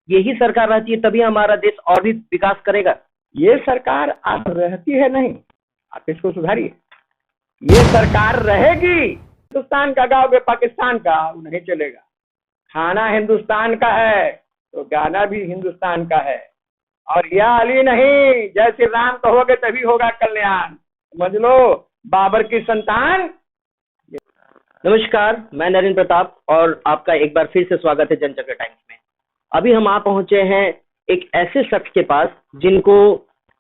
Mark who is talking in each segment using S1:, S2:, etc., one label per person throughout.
S1: यही सरकार रहती है तभी हमारा देश और भी विकास करेगा।
S2: ये सरकार आप रहती है नहीं, आप इसको सुधारिए। ये सरकार रहेगी, हिंदुस्तान का गाओगे पाकिस्तान का नहीं चलेगा। खाना हिंदुस्तान का है तो गाना भी हिंदुस्तान का है। और या अली नहीं, जय श्री राम कहोगे तभी होगा कल्याण, समझ लो बाबर की संतान।
S1: नमस्कार, मैं नरेंद्र प्रताप और आपका एक बार फिर से स्वागत है जनचक्र टाइम्स में। अभी हम आ पहुंचे हैं एक ऐसे शख्स के पास जिनको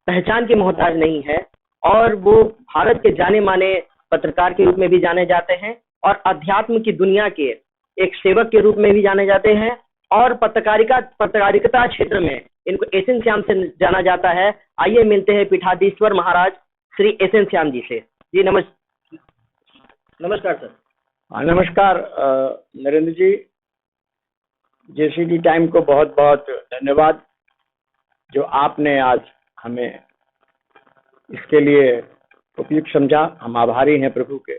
S1: पहचान की मोहताज नहीं है और वो भारत के जाने माने पत्रकार के रूप में भी जाने जाते हैं और अध्यात्म की दुनिया के एक सेवक के रूप में भी जाने जाते हैं और पत्रकारिता क्षेत्र में इनको एस.एन. श्याम से जाना जाता है। आइए मिलते हैं पीठाधीश्वर महाराज श्री एस.एन. श्याम जी से। जी नमस्कार सर।
S2: नमस्कार नरेंद्र जी, जेसीडी टाइम को बहुत बहुत धन्यवाद जो आपने आज हमें इसके लिए उपयुक्त समझा। हम आभारी हैं प्रभु के।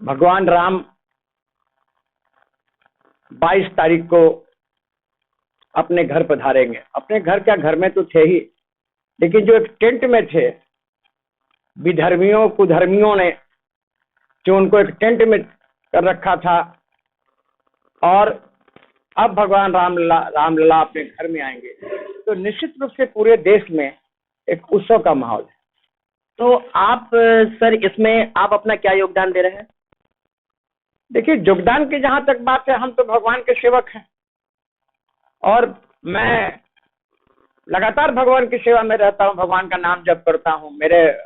S2: भगवान राम 22 तारीख को अपने घर पधारेंगे। अपने घर क्या, घर में तो थे ही, लेकिन जो एक टेंट में थे विधर्मियों कुधर्मियों ने जो उनको एक टेंट में कर रखा था, और अब भगवान रामलला अपने घर में आएंगे तो निश्चित रूप से पूरे देश में एक उत्सव का माहौल है।
S1: तो आप सर इसमें आप अपना क्या योगदान दे रहे हैं?
S2: देखिए, योगदान की जहां तक बात है, हम तो भगवान के सेवक हैं और मैं लगातार भगवान की सेवा में रहता हूं, भगवान का नाम जप करता हूं। मेरे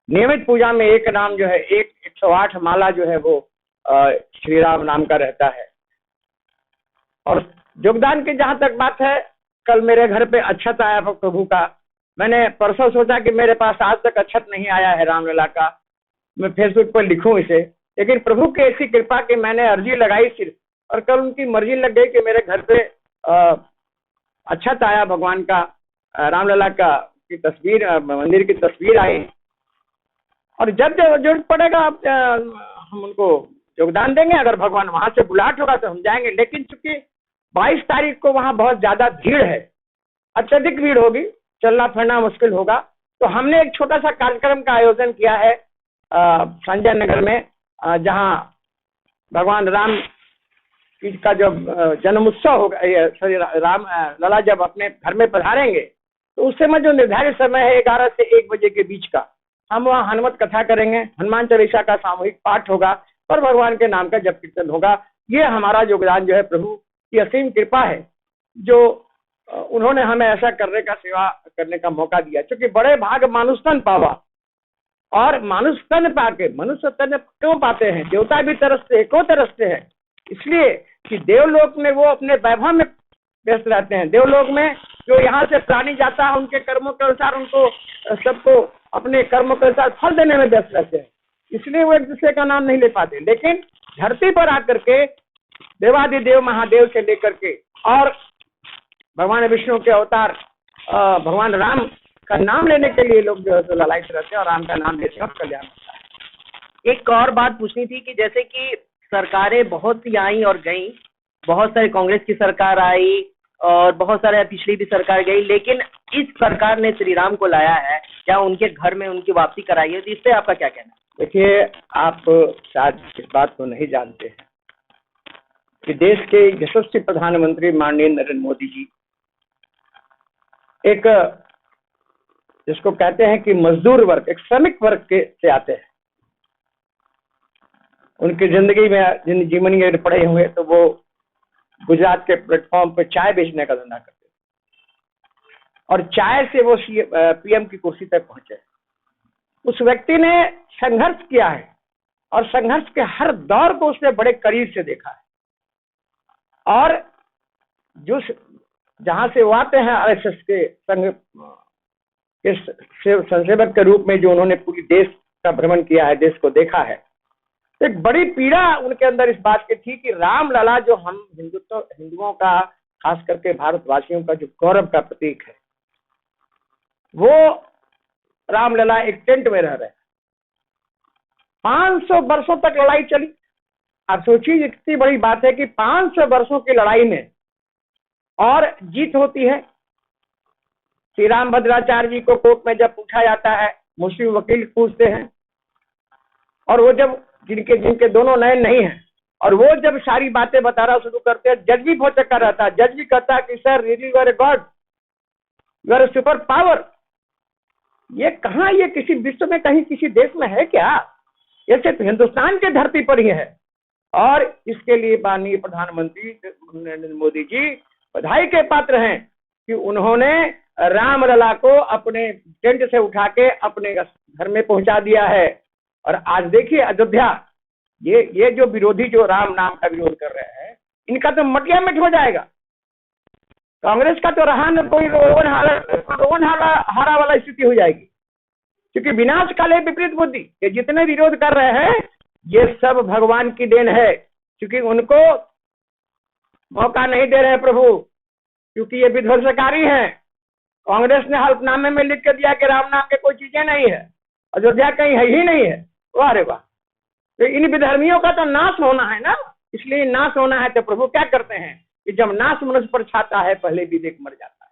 S2: नियमित पूजा में एक नाम जो है, 108 माला जो है वो श्री राम नाम का रहता है। और योगदान की जहां तक बात है, कल मेरे घर पे अक्षत आया प्रभु का। मैंने परसों सोचा कि मेरे पास आज तक अक्षत नहीं आया है रामलला का, मैं फेसबुक पर लिखूं इसे, लेकिन प्रभु की ऐसी कृपा कि मैंने अर्जी लगाई सिर्फ, और कल उनकी मर्जी लग गई कि मेरे घर पे अक्षत आया भगवान का, रामलला का की तस्वीर, मंदिर की तस्वीर आई। और जब जरूरत पड़ेगा हम उनको योगदान देंगे। अगर भगवान वहां से बुलाहट होगा तो हम जाएंगे, लेकिन चूंकि 22 तारीख को वहां बहुत ज्यादा भीड़ है, अत्यधिक भीड़ होगी, चलना फिरना मुश्किल होगा, तो हमने एक छोटा सा कार्यक्रम का आयोजन किया है संजय नगर में, जहां भगवान राम का जब जन्म उत्सव होगा, राम लला जब अपने घर में पधारेंगे तो उस समय जो निर्धारित समय है 11 से 1 बजे के बीच का, हम वहाँ हनुमत कथा करेंगे, हनुमान चालीसा का सामूहिक पाठ होगा और भगवान के नाम का जप कीर्तन होगा। ये हमारा योगदान जो है, प्रभु की असीम कृपा है जो उन्होंने हमें ऐसा करने का, सेवा करने का मौका दिया। क्योंकि बड़े भाग मानुष तन पावा, और मानुष तन पाके मनुष्य तन क्यों पाते हैं, देवता भी तरसते हैं, क्यों तरसते हैं? इसलिए कि देवलोक में वो अपने वैभव में व्यस्त रहते हैं। देवलोक में जो यहाँ से प्राणी जाता है, उनके कर्मों के अनुसार उनको सबको अपने कर्मों के अनुसार फल देने में व्यस्त रहते हैं, इसलिए वो एक दूसरे का नाम नहीं ले पाते। लेकिन धरती पर आकर के देवादिदेव महादेव से लेकर के और भगवान विष्णु के अवतार भगवान राम का नाम लेने के लिए लोग जो है ललायित रहते हैं और राम का नाम लेते हैं, कल्याण होता है।
S1: एक और बात पूछनी थी कि जैसे कि सरकारें बहुत सी आई और गई, बहुत सारे कांग्रेस की सरकार आई और बहुत सारे पिछली भी सरकार गई, लेकिन इस सरकार ने श्री राम को लाया है, क्या उनके घर में उनकी वापसी कराई है? तो इस पे आपका क्या कहना है?
S2: देखिए, आप शायद इस बात को नहीं जानते हैं कि देश के यशस्वी प्रधानमंत्री माननीय नरेंद्र मोदी जी एक, जिसको कहते हैं कि मजदूर वर्ग, एक श्रमिक वर्ग के से आते हैं। उनकी जिंदगी में जिन जीवनी अगर पड़े हुए तो वो गुजरात के प्लेटफॉर्म पर चाय बेचने का धंधा करते हैं और चाय से वो पीएम की कुर्सी तक पहुंचे। उस व्यक्ति ने संघर्ष किया है और संघर्ष के हर दौर को उसने बड़े करीब से देखा है। और जो जहां से वो आते हैं, आरएसएस के संघ के संसेवक के रूप में जो उन्होंने पूरी देश का भ्रमण किया है, देश को देखा है, एक बड़ी पीड़ा उनके अंदर इस बात की थी कि रामलला जो हम हिंदुओं का, खास करके भारतवासियों का जो गौरव का प्रतीक है, वो रामलला एक टेंट में रह रहे हैं। 500 वर्षों तक लड़ाई चली आप सोचिए कितनी बड़ी बात है कि 500 वर्षों की लड़ाई में और जीत होती है। श्री रामभद्राचार्य जी को कोर्ट में जब पूछा जाता है, मुस्लिम वकील पूछते हैं, और वो जब जिनके जिनके दोनों नयन नहीं हैं, और वो जब सारी बातें बताना शुरू करते हैं, जज भी बहुत चक्कर रहता है। जज भी कहता है कि sir really you are a god, you are a super power. ये कहाँ, ये किसी विश्व में कहीं किसी देश में है क्या? ये सिर्फ हिंदुस्तान की धरती पर ही है। और इसके लिए माननीय प्रधानमंत्री नरेंद्र मोदी जी बधाई के पात्र हैं कि उन्होंने रामलला को अपने टेंट से उठा के अपने घर में पहुंचा दिया है। और आज देखिए अयोध्या, ये जो विरोधी जो राम नाम का विरोध कर रहे हैं, इनका तो मटिया मिट हो जाएगा। कांग्रेस का तो रहा न कोई रोवन हारा वाला स्थिति हो जाएगी, क्योंकि विनाश काले विपरीत बुद्धि, ये जितने विरोध कर रहे हैं ये सब भगवान की देन है, क्योंकि उनको मौका नहीं दे रहे हैं प्रभु, क्योंकि ये विध्वंसकारी हैं। कांग्रेस ने हल्फनामे में लिख के दिया कि राम नाम के कोई चीजें नहीं है, अयोध्या कहीं है ही नहीं है। वाह रे वाह, तो इन विधर्मियों का तो नाश होना है ना, इसलिए नाश होना है। तो प्रभु क्या करते हैं कि जब नाश मनुष्य पर छाता है, पहले विवेक मर जाता है।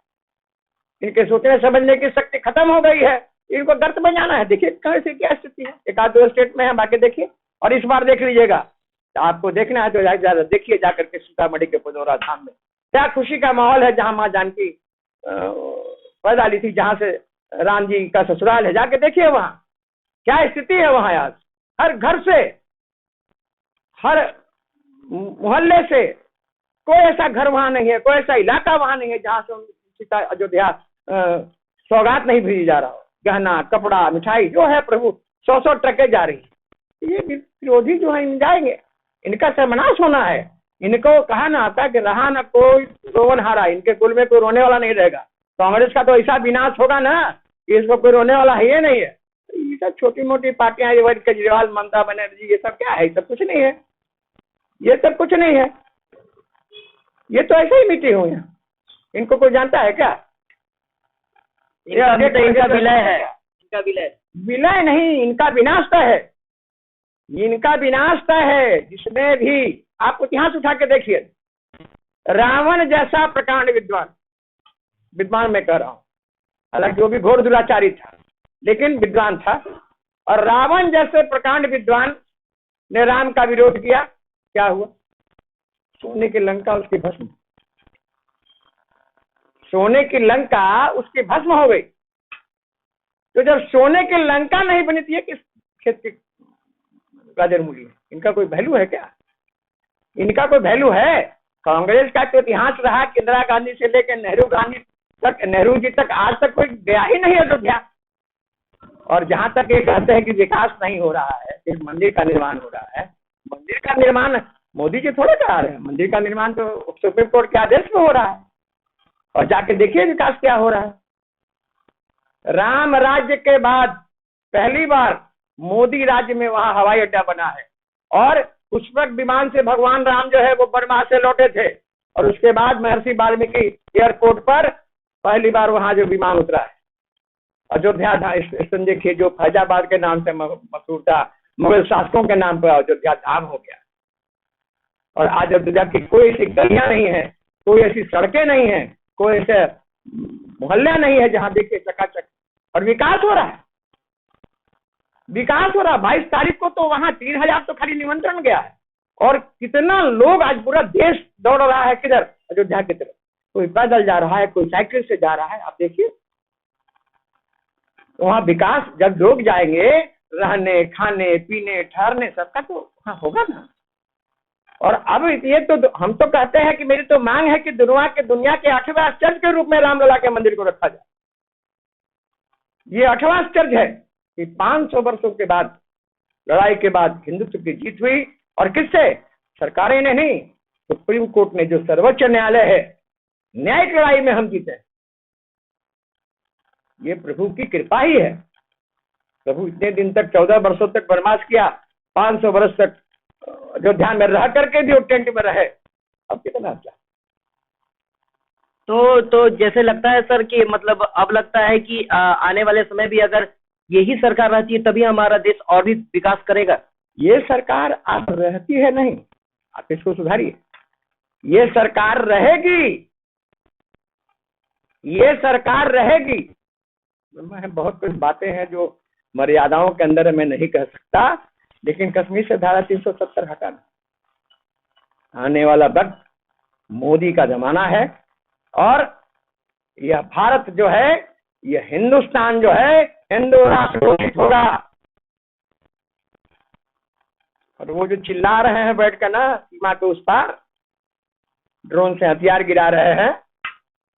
S2: इनके सोचने समझने की शक्ति खत्म हो गई है, इनको गर्त में जाना है। देखिए कैसे क्या स्थिति है, एक आध दो स्टेट में है, बाकी देखिए। और इस बार देख लीजिएगा, तो आपको देखना है तो ज्यादा देखिए जाकर के सीतामढ़ी के पुनौरा धाम में क्या खुशी का माहौल है, जहां माँ जानकी पैदा ली थी, जहां से राम जी का ससुराल है, जाके देखिए वहां क्या स्थिति है। वहां आज हर घर से, हर मोहल्ले से कोई ऐसा घर वहां नहीं है, कोई ऐसा इलाका वहां नहीं है जहां से सीता अयोध्या सौगात नहीं भेजी जा रहा हो। गहना, कपड़ा, मिठाई जो है प्रभु 100 ट्रकें जा रही है। ये विरोधी जो है इन जाएंगे, इनका सर्वनाश होना है। इनको कहा ना आता कि रहा ना कोई रोवन हारा, इनके कुल में कोई रोने वाला नहीं रहेगा। कांग्रेस का तो ऐसा विनाश होगा ना कि इसको कोई रोने वाला है ये नहीं है। ये सब छोटी मोटी पार्टियां, ये केजरीवाल, ममता बनर्जी, ये सब क्या है? सब कुछ नहीं है, ये सब कुछ नहीं है। ये तो ऐसे ही मिट्टी हुई है, इनको कोई जानता है क्या?
S1: ये आगे तो इनका विलय है, इनका
S2: विलय नहीं, इनका विनाश तय है, इनका विनाश तय है। जिसमें भी आप इतिहास उठा के देखिए, रावण जैसा प्रकांड विद्वान मैं कह रहा हूं, हालांकि वो भी घोर दुराचारी था लेकिन विद्वान था। और रावण जैसे प्रकांड विद्वान ने राम का विरोध किया, क्या हुआ? सोने की लंका उसकी भस्म, सोने की लंका उसकी भस्म हो गई। तो जब सोने की लंका नहीं बनी थी, किस खेत की गाजर मूली है? इनका कोई वैल्यू है क्या? इनका कोई वैल्यू है? कांग्रेस का तो इतिहास रहा कि इंदिरा गांधी से लेकर नेहरू जी तक आज तक कोई गया ही नहीं अयोध्या। और जहां तक ये कहते हैं कि विकास नहीं हो रहा है, सिर्फ मंदिर का निर्माण हो रहा है, मंदिर का निर्माण मोदी जी थोड़े करा रहे हैं, मंदिर का निर्माण तो सुप्रीम कोर्ट के आदेश में हो रहा है। और जाके देखिए विकास क्या हो रहा है। राम राज्य के बाद पहली बार मोदी राज्य में वहां हवाई अड्डा बना है, और पुष्पक विमान से भगवान राम जो है वो बर्मा से लौटे थे, और उसके बाद महर्षि वाल्मीकि एयरपोर्ट पर पहली बार वहां जो विमान उतरा है। अयोध्या स्टेशन देखिए, जो फैजाबाद के नाम से मशहूर था, मुगल शासकों के नाम पर अयोध्या धाम हो गया। और आज अयोध्या की कोई ऐसी गलियां नहीं है, कोई ऐसी सड़कें नहीं है, कोई ऐसे मोहल्ला नहीं है जहां देखिए चकाचक। और विकास हो रहा है, विकास हो रहा है। 22 तारीख को तो वहां 3000 तो खाली निमंत्रण गया है, और कितना लोग आज पूरा देश दौड़ रहा है किधर? अयोध्या की तरफ। कोई पैदल जा रहा है, कोई साइकिल से जा रहा है। आप देखिए वहां विकास, जब लोग जाएंगे रहने, खाने, पीने, ठहरने, सबका तो वहां होगा ना। और अब ये तो हम तो कहते हैं कि मेरी तो मांग है कि दुनिया के 8वें आश्चर्य के रूप में रामलला के मंदिर को रखा जाए। ये 8वां आश्चर्य है कि 500 वर्षों के बाद, लड़ाई के बाद हिंदुत्व की जीत हुई। और किससे? सरकारें ने नहीं, सुप्रीम कोर्ट ने, जो सर्वोच्च न्यायालय है, न्यायिक लड़ाई में हम जीते। ये प्रभु की कृपा ही है। प्रभु इतने दिन तक 14 वर्षों तक वनवास किया, 500 वर्ष तक अयोध्या में रह करके भी वो टेंट में रहे, अब कितना अच्छा।
S1: तो जैसे लगता है सर कि मतलब अब लगता है कि आने वाले समय भी अगर यही सरकार रहती है तभी हमारा देश और भी विकास करेगा।
S2: ये सरकार आप रहती है नहीं, आप इसको सुधारिए। ये सरकार रहेगी, ये सरकार रहेगी। मैं बहुत कुछ बातें हैं जो मर्यादाओं के अंदर मैं नहीं कह सकता, लेकिन कश्मीर से धारा 370 हटाना, आने वाला वक्त मोदी का जमाना है और यह भारत जो है, यह हिंदुस्तान जो है हिंदू राष्ट्र घोषित होगा। और वो जो चिल्ला रहे हैं बैठ कर ना सीमा के उस पार ड्रोन से हथियार गिरा रहे हैं,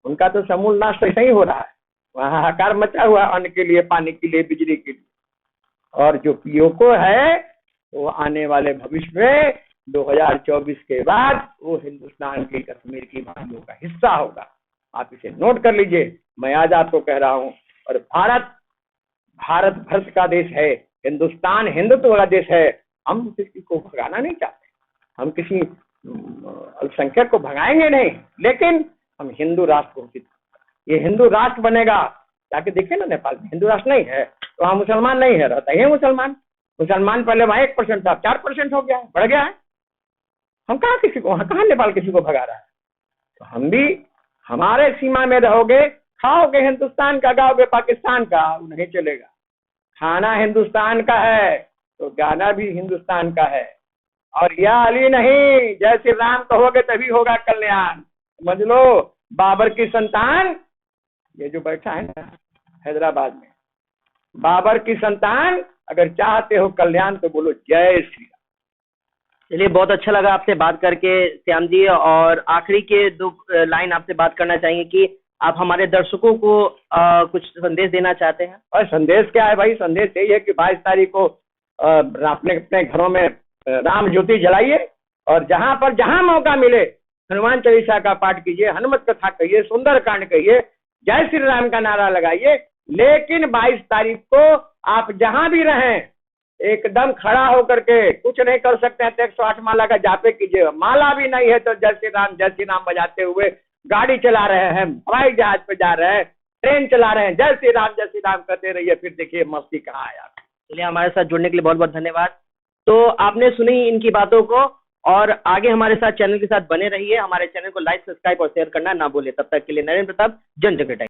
S2: उनका तो समूल नाश ऐसा ही हो रहा है। वहां हाहाकार मचा हुआ अन्न के लिए, पानी के लिए, बिजली के लिए। और जो पीओको है वो आने वाले भविष्य में 2024 के बाद वो हिंदुस्तान की कश्मीर की भाइयों का हिस्सा होगा। आप इसे नोट कर लीजिए, मैं आज आपको कह रहा हूं। और भारत का देश है, हिंदुस्तान हिंदुत्व का देश है। हम किसी को भगाना नहीं चाहते, हम किसी अल्पसंख्यक को भगाएंगे नहीं, लेकिन हम हिंदू राष्ट्र घोषित, ये हिंदू राष्ट्र बनेगा। जाके देखिए ना, नेपाल में हिंदू राष्ट्र नहीं है तो वहाँ मुसलमान नहीं है, रहता है मुसलमान पहले वहाँ 1% था, 4% हो गया है, बढ़ गया है। हम कहाँ किसी को, कहाँ नेपाल किसी को भगा रहा है? तो हम भी हमारे सीमा में रहोगे, खाओगे हिंदुस्तान का, गाओगे पाकिस्तान का, नहीं चलेगा। खाना हिंदुस्तान का है तो गाना भी हिंदुस्तान का है। और या अली नहीं, जय श्री राम कहोगे तभी होगा कल्याण। समझ लो, बाबर की संतान, ये जो बैठा है ना हैदराबाद में, बाबर की संतान, अगर चाहते हो कल्याण तो बोलो जय श्री राम।
S1: चलिए, बहुत अच्छा लगा आपसे बात करके श्याम जी। और आखिरी के 2 लाइन आपसे बात करना चाहेंगे कि आप हमारे दर्शकों को कुछ संदेश देना चाहते हैं।
S2: और संदेश क्या है भाई? संदेश यही है कि 22 तारीख को अपने अपने घरों में राम ज्योति जलाइए और जहां मौका मिले हनुमान चालीसा का पाठ कीजिए, हनुमत कथा कहिए, सुंदर कांड कहिए, जय श्री राम का नारा लगाइए। लेकिन 22 तारीख को आप जहां भी रहें एकदम खड़ा होकर के, कुछ नहीं कर सकते हैं तो 108 माला का जापे कीजिए। माला भी नहीं है तो जय श्री राम बजाते हुए गाड़ी चला रहे हैं, हवाई जहाज पे जा रहे हैं, ट्रेन चला रहे हैं, जय श्री राम करते रहिए। फिर देखिए मस्ती कहाँ है। आप
S1: चलिए, हमारे साथ जुड़ने के लिए बहुत बहुत धन्यवाद। तो आपने सुनी इनकी बातों को, और आगे हमारे साथ चैनल के साथ बने रहिए। हमारे चैनल को लाइक, सब्सक्राइब और शेयर करना ना भूले। तब तक के लिए नरेंद्र प्रताप, जनजन टाइम्स।